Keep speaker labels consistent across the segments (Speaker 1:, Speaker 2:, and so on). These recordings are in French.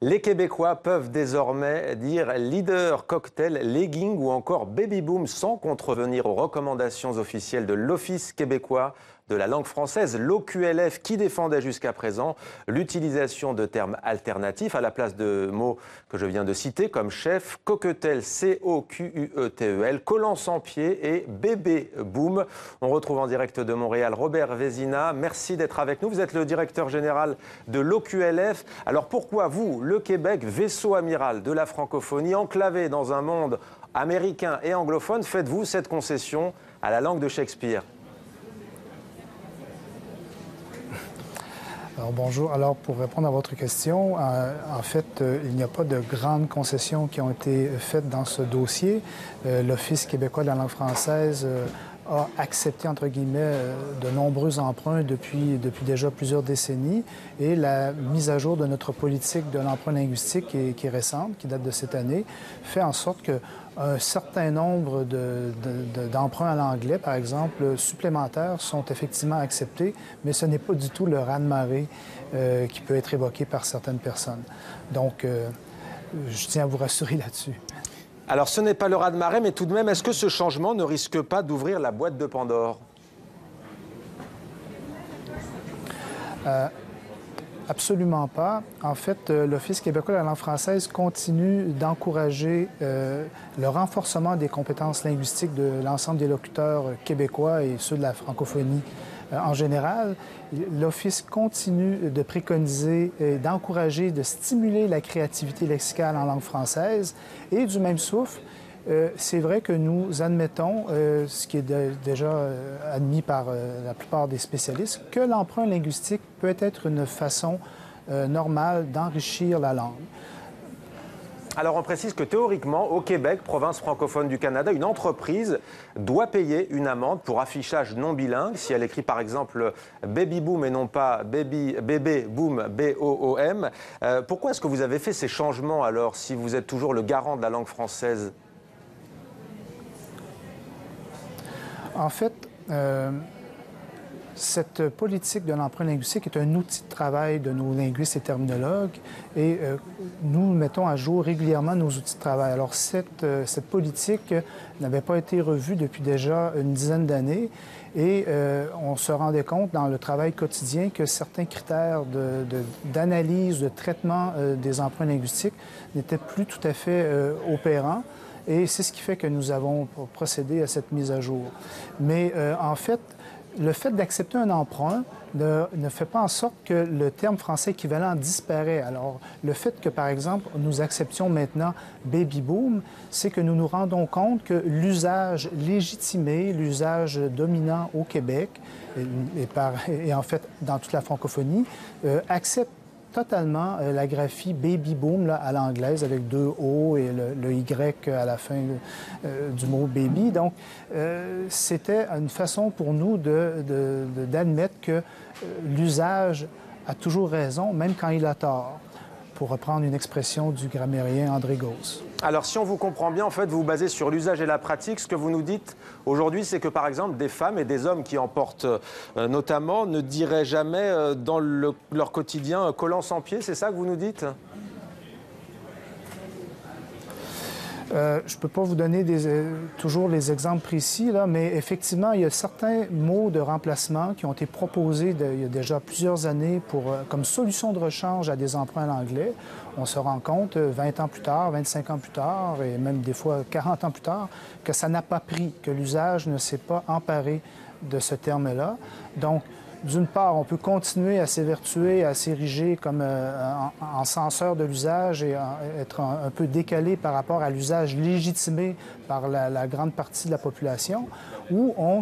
Speaker 1: Les Québécois peuvent désormais dire leader, cocktail, legging ou encore baby boom sans contrevenir aux recommandations officielles de l'Office québécois de la langue française, l'OQLF, qui défendait jusqu'à présent l'utilisation de termes alternatifs à la place de mots que je viens de citer comme chef, coquetel, C-O-Q-U-E-T-E-L, collant sans pied et bébé boom. On retrouve en direct de Montréal Robert Vézina. Merci d'être avec nous. Vous êtes le directeur général de l'OQLF. Alors pourquoi vous, le Québec, vaisseau amiral de la francophonie, enclavé dans un monde américain et anglophone, faites-vous cette concession à la langue de Shakespeare ?
Speaker 2: Alors bonjour. Alors pour répondre à votre question, en fait, il n'y a pas de grandes concessions qui ont été faites dans ce dossier. L'Office québécois de la langue française a accepté, entre guillemets, de nombreux emprunts depuis déjà plusieurs décennies. Et la mise à jour de notre politique de l'emprunt linguistique, qui est récente, qui date de cette année, fait en sorte qu'un certain nombre d'emprunts à l'anglais, par exemple, supplémentaires, sont effectivement acceptés, mais ce n'est pas du tout le raz-de-marée qui peut être évoqué par certaines personnes. Donc, je tiens à vous rassurer là-dessus.
Speaker 1: Alors, ce n'est pas le raz-de-marée, mais tout de même, est-ce que ce changement ne risque pas d'ouvrir la boîte de Pandore ?
Speaker 2: Absolument pas. En fait, l'Office québécois de la langue française continue d'encourager le renforcement des compétences linguistiques de l'ensemble des locuteurs québécois et ceux de la francophonie en général. L'Office continue de préconiser, d'encourager, de stimuler la créativité lexicale en langue française. Et du même souffle, c'est vrai que nous admettons, ce qui est déjà admis par la plupart des spécialistes, que l'emprunt linguistique peut être une façon normale d'enrichir la langue.
Speaker 1: Alors on précise que théoriquement, au Québec, province francophone du Canada, une entreprise doit payer une amende pour affichage non bilingue si elle écrit par exemple baby boom et non pas bébé boom, B-O-O-M. Pourquoi est-ce que vous avez fait ces changements alors si vous êtes toujours le garant de la langue française ?
Speaker 2: En fait, cette politique de l'emprunt linguistique est un outil de travail de nos linguistes et terminologues et nous mettons à jour régulièrement nos outils de travail. Alors, cette politique n'avait pas été revue depuis déjà une dizaine d'années et on se rendait compte dans le travail quotidien que certains critères d'analyse, de traitement des emprunts linguistiques n'étaient plus tout à fait opérants. Et c'est ce qui fait que nous avons procédé à cette mise à jour. Mais en fait, le fait d'accepter un emprunt ne fait pas en sorte que le terme français équivalent disparaît. Alors, le fait que, par exemple, nous acceptions maintenant baby boom, c'est que nous nous rendons compte que l'usage légitimé, l'usage dominant au Québec et en fait dans toute la francophonie, accepte totalement la graphie baby boom là, à l'anglaise avec 2 O et le Y à la fin du mot baby. Donc, c'était une façon pour nous d'admettre que l'usage a toujours raison, même quand il a tort, pour reprendre une expression du grammairien André Gauss.
Speaker 1: Alors, si on vous comprend bien, en fait, vous vous basez sur l'usage et la pratique. Ce que vous nous dites aujourd'hui, c'est que, par exemple, des femmes et des hommes qui en portent notamment ne diraient jamais dans leur quotidien collant sans pied. C'est ça que vous nous dites ?
Speaker 2: Je ne peux pas vous donner toujours les exemples précis, là, mais effectivement, il y a certains mots de remplacement qui ont été proposés il y a déjà plusieurs années comme solution de rechange à des emprunts à l'anglais. On se rend compte 20 ans plus tard, 25 ans plus tard, et même des fois 40 ans plus tard, que ça n'a pas pris, que l'usage ne s'est pas emparé de ce terme-là. Donc, d'une part, on peut continuer à s'évertuer, à s'ériger comme en censeur de l'usage et être un peu décalé par rapport à l'usage légitimé par la grande partie de la population, ou on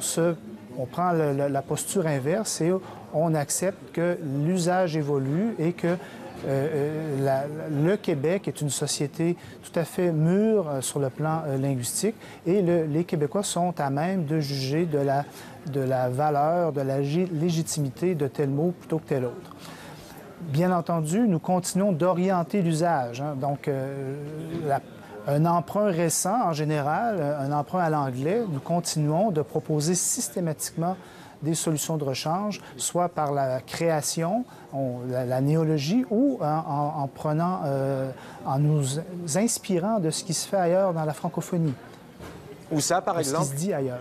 Speaker 2: prend la posture inverse et on accepte que l'usage évolue et que le Québec est une société tout à fait mûre sur le plan linguistique et les Québécois sont à même de juger de la valeur, de la légitimité de tel mot plutôt que tel autre. Bien entendu, nous continuons d'orienter l'usage. Hein. Donc, un emprunt récent, en général, un emprunt à l'anglais, nous continuons de proposer systématiquement des solutions de rechange, soit par la création, la néologie, ou en prenant, en nous inspirant de ce qui se fait ailleurs dans la francophonie.
Speaker 1: Où ça, par exemple?
Speaker 2: Ce qui se dit ailleurs.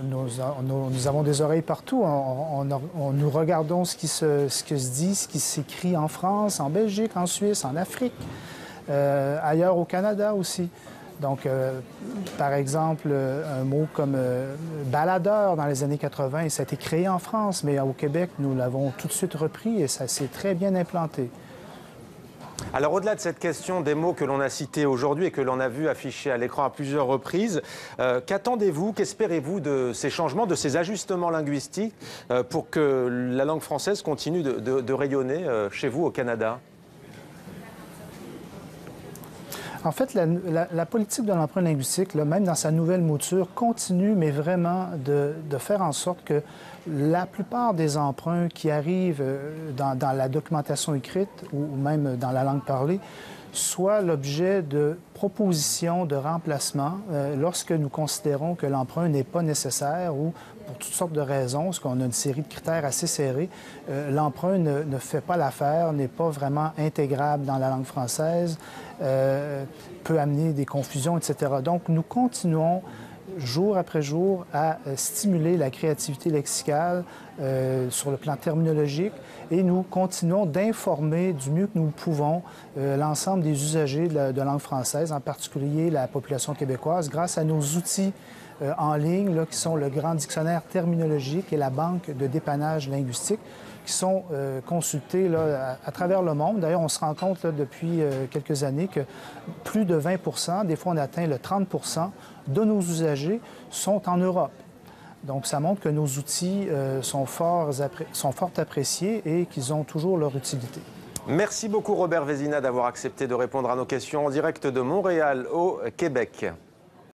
Speaker 2: Nous avons des oreilles partout. Nous regardons ce qui se dit, ce qui s'écrit en France, en Belgique, en Suisse, en Afrique, ailleurs au Canada aussi. Donc, par exemple, un mot comme baladeur dans les années 80, ça a été créé en France, mais au Québec, nous l'avons tout de suite repris et ça s'est très bien implanté.
Speaker 1: Alors, au-delà de cette question des mots que l'on a cités aujourd'hui et que l'on a vu affichés à l'écran à plusieurs reprises, qu'attendez-vous, qu'espérez-vous de ces changements, de ces ajustements linguistiques pour que la langue française continue de rayonner chez vous au Canada?
Speaker 2: En fait, la politique de l'emprunt linguistique, là, même dans sa nouvelle mouture, continue, mais vraiment de faire en sorte que la plupart des emprunts qui arrivent dans la documentation écrite ou même dans la langue parlée soient l'objet de propositions de remplacement lorsque nous considérons que l'emprunt n'est pas nécessaire ou pour toutes sortes de raisons, parce qu'on a une série de critères assez serrés, l'emprunt ne fait pas l'affaire, n'est pas vraiment intégrable dans la langue française, peut amener des confusions, etc. Donc, nous continuons jour après jour à stimuler la créativité lexicale sur le plan terminologique et nous continuons d'informer du mieux que nous le pouvons l'ensemble des usagers de langue française, en particulier la population québécoise, grâce à nos outils en ligne là, qui sont le Grand Dictionnaire terminologique et la Banque de dépannage linguistique qui sont consultés là, à travers le monde. D'ailleurs, on se rend compte là, depuis quelques années que plus de 20 des fois on atteint le 30 de nos usagers sont en Europe. Donc, ça montre que nos outils sont fort appréciés et qu'ils ont toujours leur utilité.
Speaker 1: Merci beaucoup Robert Vézina d'avoir accepté de répondre à nos questions en direct de Montréal au Québec.